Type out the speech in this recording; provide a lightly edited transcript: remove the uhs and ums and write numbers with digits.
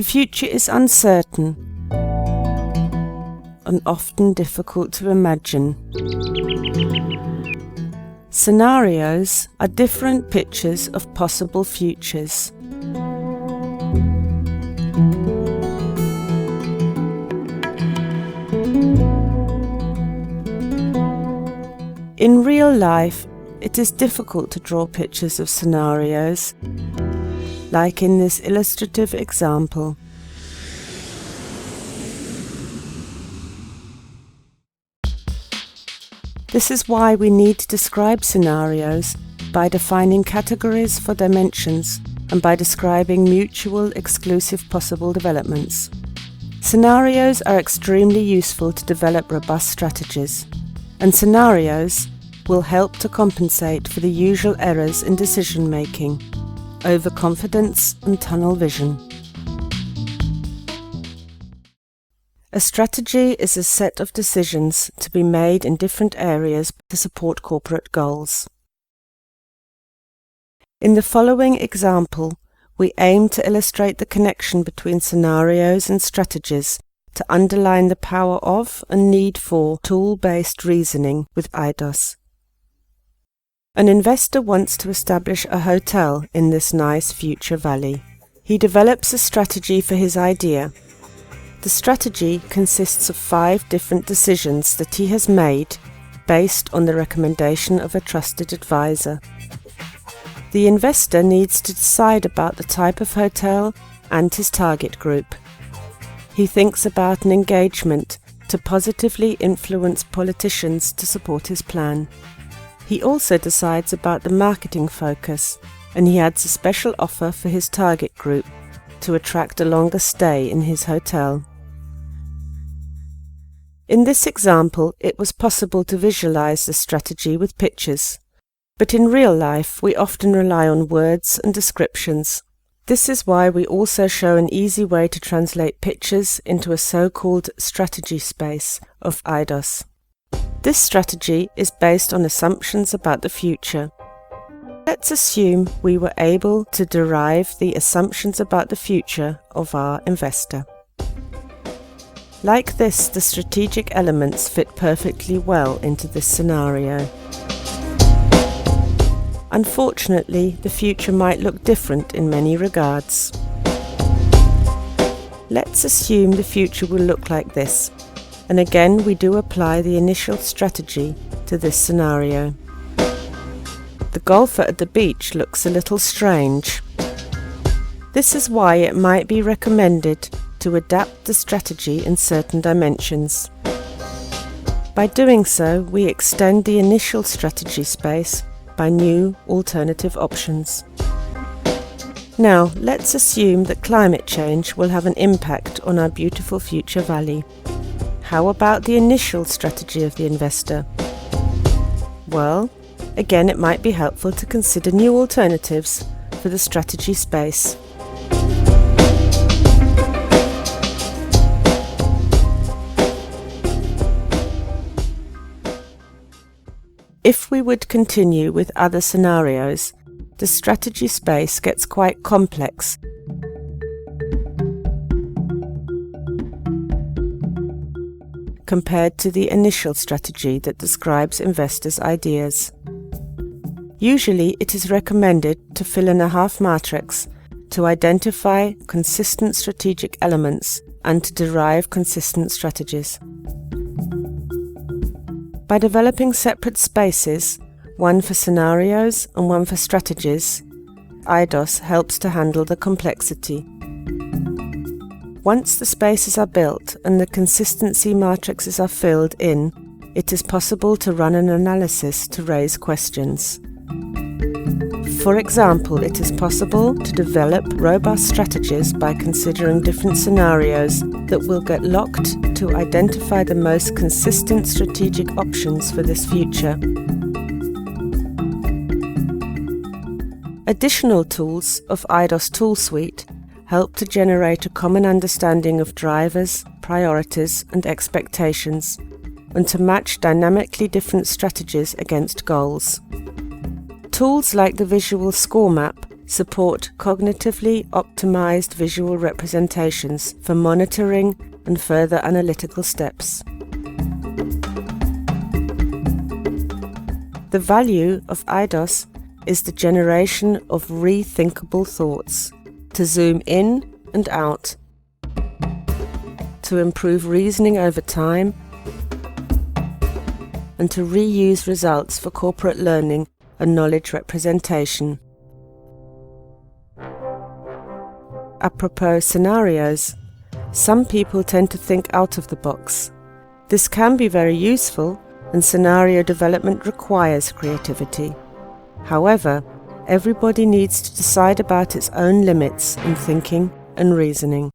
The future is uncertain and often difficult to imagine. Scenarios are different pictures of possible futures. In real life, it is difficult to draw pictures of scenarios, like in this illustrative example. This is why we need to describe scenarios by defining categories for dimensions and by describing mutual exclusive possible developments. Scenarios are extremely useful to develop robust strategies, and scenarios will help to compensate for the usual errors in decision making, overconfidence and tunnel vision. A strategy is a set of decisions to be made in different areas to support corporate goals. In the following example, we aim to illustrate the connection between scenarios and strategies to underline the power of and need for tool-based reasoning with Eidos. An investor wants to establish a hotel in this nice future valley. He develops a strategy for his idea. The strategy consists of 5 different decisions that he has made based on the recommendation of a trusted advisor. The investor needs to decide about the type of hotel and his target group. He thinks about an engagement to positively influence politicians to support his plan. He also decides about the marketing focus, and he adds a special offer for his target group to attract a longer stay in his hotel. In this example, it was possible to visualize the strategy with pictures, but in real life we often rely on words and descriptions. This is why we also show an easy way to translate pictures into a so-called strategy space of Eidos. This strategy is based on assumptions about the future. Let's assume we were able to derive the assumptions about the future of our investor. Like this, the strategic elements fit perfectly well into this scenario. Unfortunately, the future might look different in many regards. Let's assume the future will look like this, and again we do apply the initial strategy to this scenario. The golfer at the beach looks a little strange. This is why it might be recommended to adapt the strategy in certain dimensions. By doing so, we extend the initial strategy space by new alternative options. Now, let's assume that climate change will have an impact on our beautiful future valley. How about the initial strategy of the investor? Well, again, it might be helpful to consider new alternatives for the strategy space. If we would continue with other scenarios, the strategy space gets quite complex. Compared to the initial strategy that describes investors' ideas. Usually it is recommended to fill in a half matrix to identify consistent strategic elements and to derive consistent strategies. By developing separate spaces, one for scenarios and one for strategies, Eidos helps to handle the complexity. Once the spaces are built and the consistency matrices are filled in, it is possible to run an analysis to raise questions. For example, it is possible to develop robust strategies by considering different scenarios that will get locked to identify the most consistent strategic options for this future. Additional tools of Eidos tool suite help to generate a common understanding of drivers, priorities and expectations, and to match dynamically different strategies against goals. Tools like the visual score map support cognitively optimized visual representations for monitoring and further analytical steps. The value of Eidos is the generation of rethinkable thoughts, to zoom in and out, to improve reasoning over time, and to reuse results for corporate learning and knowledge representation. Apropos scenarios, some people tend to think out of the box. This can be very useful, and scenario development requires creativity. However, everybody needs to decide about its own limits in thinking and reasoning.